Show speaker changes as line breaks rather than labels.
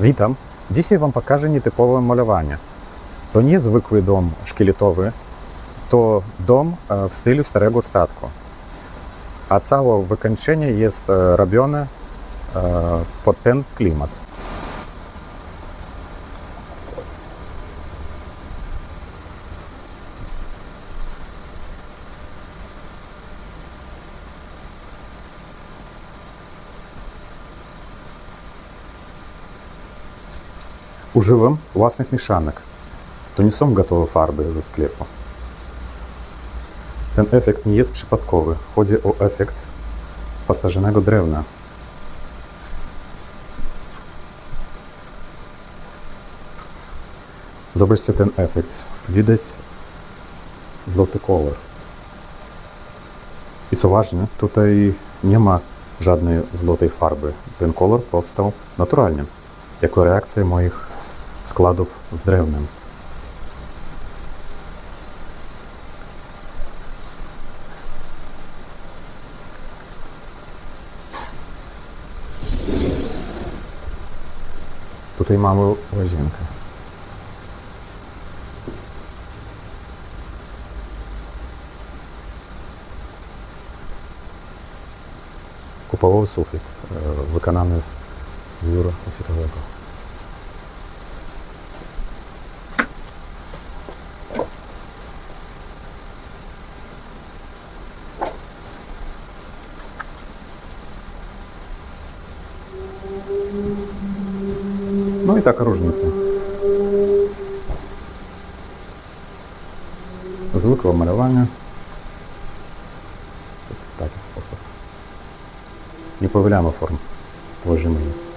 Witam! Dzisiaj Wam pokażę nietypowe malowanie. To nie zwykły dom szkieletowy, to dom w stylu starego statku. A całe wykończenie jest robione pod ten klimat. Używam własnych mieszanek. To nie są gotowe farby ze sklepu. Ten efekt nie jest przypadkowy. Chodzi o efekt postarzonego drewna. Zobaczcie ten efekt. Widać złoty kolor. I co ważne, tutaj nie ma żadnej złotej farby. Ten kolor powstał naturalnie, jako reakcja moich składów z drewnem. Tutaj mamy łazienkę. Kupowy sufit wykonany z wióra ofiarowego. No i taka różnica. Zwykłe malowanie. W taki sposób. Nie powielamy form, tworzymy je.